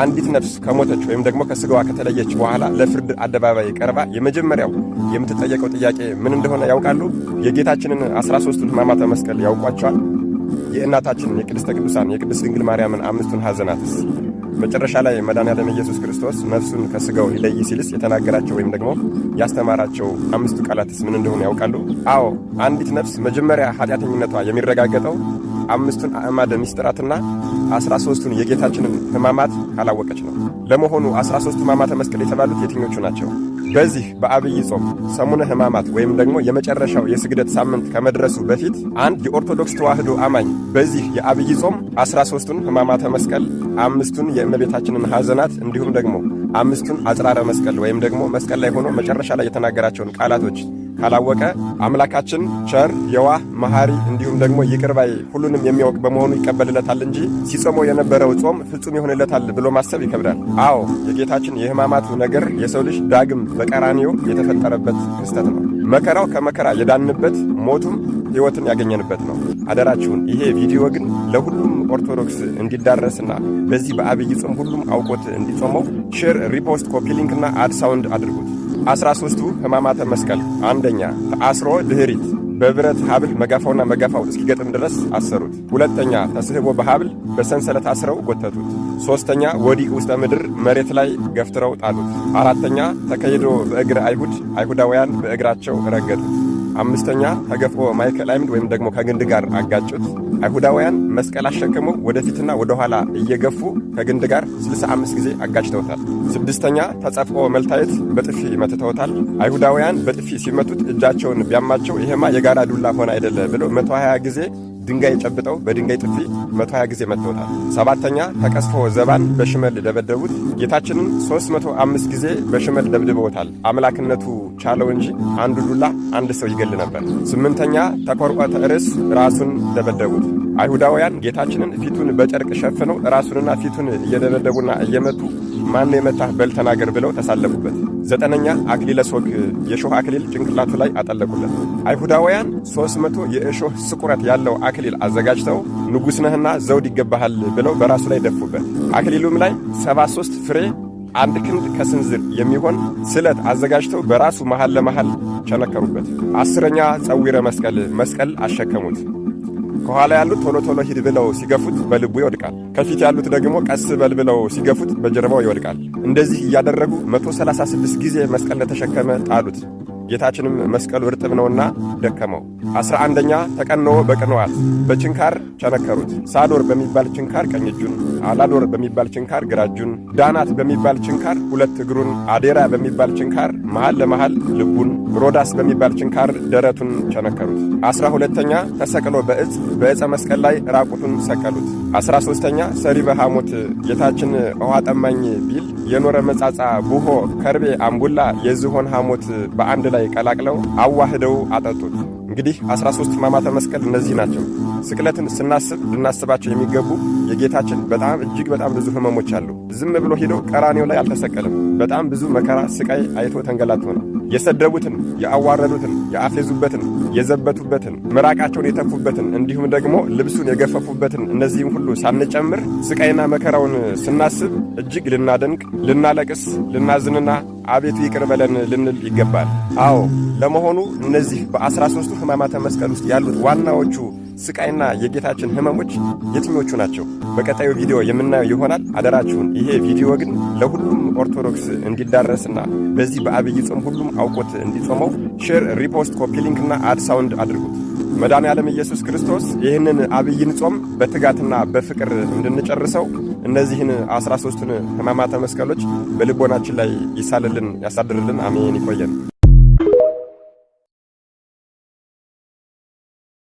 አንዲት ነፍስ ከሞተች ወይም ደግሞ ከስጋዋ ከተለየች በኋላ ለፍርድ አደባባይ ቀርባ የመጀመሪያው የምትጠየቀው ጥያቄ ምን እንደሆነ ያውቃሉ? የጌታችንን 13ቱን ሕማማተ መስቀል ያውቋቸዋል? የእናታችንን የቅድስተ ቅዱሳን የቅድስት ድንግል ማርያምን 5ቱን ሐዘናትስ? መጨረሻ ላይ መድኃኔዓለም ኢየሱስ ክርስቶስ ነፍሱን ከስጋው ሊለይ ሲልስ የተናገራቸው ወይም ደግሞ ያስተማራቸው 5ቱ ቃላትስ ምን እንደሆነ ያውቃሉ? አዎ፣ አንዲት ነፍስ መጀመሪያ ኃጢአተኝነቷ የሚረጋገጠው 5ቱን አዕማደ ምስጢራትና 13ቱን የጌታችንን ሕማማት ካላወቀች ነው። ለመሆኑ 13ቱ ሕማማተ መስቀል የተባሉት የትኞቹ ናቸው? በዚህ በአብይ ጾም ሰሙነ ሕማማት ወይም ደግሞ የመጨረሻው የስግደት ሳምንት ከመድረሱ በፊት አንድ የኦርቶዶክስ ተዋሕዶ አማኝ በዚህ የአብይ ጾም 13ቱን ሕማማተ መስቀል፣ 5ቱን የእመቤታችንን ሐዘናት እንዲሁም ደግሞ 5ቱን አጽራረ መስቀል ወይም ደግሞ መስቀል ላይ ሆኖ መጨረሻ ላይ የተናገራቸውን ቃላቶች ካላወቀ አምላካችን ቸር፣ የዋህ፣ መሐሪ እንዲሁም ደግሞ ይቅር ባይ ሁሉንም የሚያውቅ በመሆኑ ይቀበልለታል እንጂ ሲጾመው የነበረው ጾም ፍጹም ይሆንለታል ብሎ ማሰብ ይከብዳል። አዎ፣ የጌታችን የሕማማቱ ነገር የሰው ልጅ ዳግም በቀራንዮ የተፈጠረበት ክስተት ነው። መከራው ከመከራ የዳንበት፣ ሞቱም ሕይወትን ያገኘንበት ነው። አደራችሁን ይሄ ቪዲዮ ግን ለሁሉም ኦርቶዶክስ እንዲዳረስና በዚህ በአብይ ጾም ሁሉም አውቆት እንዲጾመው ሼር፣ ሪፖስት፣ ኮፒ ሊንክና አድ ሳውንድ አድርጉት። 13ቱ ሕማማተ መስቀል፣ አንደኛ ተአስሮ ድኅሪት፣ በብረት ሐብል መጋፋውና መጋፋው እስኪገጥም ድረስ አሰሩት። ሁለተኛ ተስህቦ በሐብል በሰንሰለት አስረው ጎተቱት። ሦስተኛ ወዲቅ ውስተ ምድር መሬት ላይ ገፍትረው ጣሉት። አራተኛ ተከይዶ በእግር አይሁዳውያን በእግራቸው ረገጡት። አምስተኛ ተገፎ ማእከለ ዓምድ ወይም ደግሞ ከግንድ ጋር አጋጩት። አይሁዳውያን መስቀል አሸክመው ወደፊትና ወደ ኋላ እየገፉ ከግንድ ጋር 65 ጊዜ አጋጭተውታል። ስድስተኛ ተጸፍኦ መልታየት በጥፊ መትተውታል። አይሁዳውያን በጥፊ ሲመቱት እጃቸውን ቢያማቸው ይሄማ የጋራ ዱላ ሆነ አይደለ ብለው 120 ጊዜ ድንጋይ ጨብጠው በድንጋይ ጥፊ 120 ጊዜ መተውታል። ሰባተኛ ተቀስፎ ዘባን በሽመል ደበደቡት። ጌታችንን 305 ጊዜ በሽመል ደብድበውታል። አምላክነቱ ቻለው እንጂ አንዱ ዱላ አንድ ሰው ይገል ነበር። ስምንተኛ ተቆርቆተ ርዕስ ራሱን ደበደቡት። አይሁዳውያን ጌታችንን ፊቱን በጨርቅ ሸፍነው ራሱንና ፊቱን እየደበደቡና እየመቱ ማን የመታህ በል ተናገር ብለው ተሳለቁበት። ዘጠነኛ አክሊለ ሦክ የሾህ አክሊል ጭንቅላቱ ላይ አጠለቁለት። አይሁዳውያን 300 የእሾህ ስቁረት ያለው አክሊል አዘጋጅተው ንጉሥ ነህና ዘውድ ይገባሃል ብለው በራሱ ላይ ደፉበት። አክሊሉም ላይ 73 ፍሬ 1 ክንድ ከስንዝር የሚሆን ስለት አዘጋጅተው በራሱ መሃል ለመሃል ቸነከሩበት። 10ኛ ጸዊረ መስቀል አሸከሙት። ከኋላ ያሉት ቶሎ ቶሎ ሂድ ብለው ሲገፉት በልቡ ይወድቃል። ከፊት ያሉት ደግሞ ቀስ በል ብለው ሲገፉት በጀርባው ይወድቃል። እንደዚህ እያደረጉ 136 ጊዜ መስቀል ለተሸከመ ጣሉት። ጌታችንም መስቀሉ እርጥብ ነውና ደከመው። 11ኛ ተቀኖ በቅንዋት በችንካር ቸነከሩት። ሳዶር በሚባል ችንካር ቀኝ እጁን፣ አላዶር በሚባል ችንካር ግራ እጁን፣ ዳናት በሚባል ችንካር 2 እግሩን፣ አዴራ በሚባል ችንካር መሃል ለመሃል ልቡን፣ ሮዳስ በሚባል ችንካር ደረቱን ቸነከሩት። 12ኛ ተሰቅሎ በዕፀ መስቀል ላይ ራቁቱን ሰቀሉት። 13ኛ ሰሪበ ሐሞት ጌታችን ውሃ ጠማኝ ቢል የኖረ መጻጻ፣ ቡሆ፣ ከርቤ፣ አምቡላ የዝሆን ሐሞት በአንድ ላይ ቀላቅለው አዋህደው አጠጡት። እንግዲህ 13 ሕማማተ መስቀል እነዚህ ናቸው። ስቅለትን ስናስብ ልናስባቸው የሚገቡ የጌታችን እጅግ በጣም ብዙ ሕመሞች አሉ። ዝም ብሎ ሄዶ ቀራንዮ ላይ አልተሰቀለም። በጣም ብዙ መከራ ስቃይ አይቶ ተንገላቶ ነው። የሰደቡትን፣ የአዋረዱትን፣ የአፌዙበትን፣ የዘበቱበትን፣ ምራቃቸውን የተፉበትን እንዲሁም ደግሞ ልብሱን የገፈፉበትን እነዚህም ሁሉ ሳንጨምር ስቃይና መከራውን ስናስብ እጅግ ልናደንቅ፣ ልናለቅስ፣ ልናዝንና አቤቱ ይቅር በለን ልንል ይገባል። አዎ፣ ለመሆኑ እነዚህ በ13ቱ ሕማማተ መስቀል ውስጥ ያሉት ዋናዎቹ ስቃይና የጌታችን ሕመሞች የትኞቹ ናቸው? በቀጣዩ ቪዲዮ የምናየው ይሆናል። አደራችሁን ይሄ ቪዲዮ ግን ለሁሉም ኦርቶዶክስ እንዲዳረስና በዚህ በአብይ ጾም ሁሉም አውቆት እንዲጾመው ሼር፣ ሪፖስት፣ ኮፒ ሊንክና አድ ሳውንድ አድርጉት። መድኃኔዓለም ኢየሱስ ክርስቶስ ይህንን አብይን ጾም በትጋትና በፍቅር እንድንጨርሰው እነዚህን 13ቱን ሕማማተ መስቀሎች በልቦናችን ላይ ይሳልልን፣ ያሳድርልን። አሜን። ይቆየን።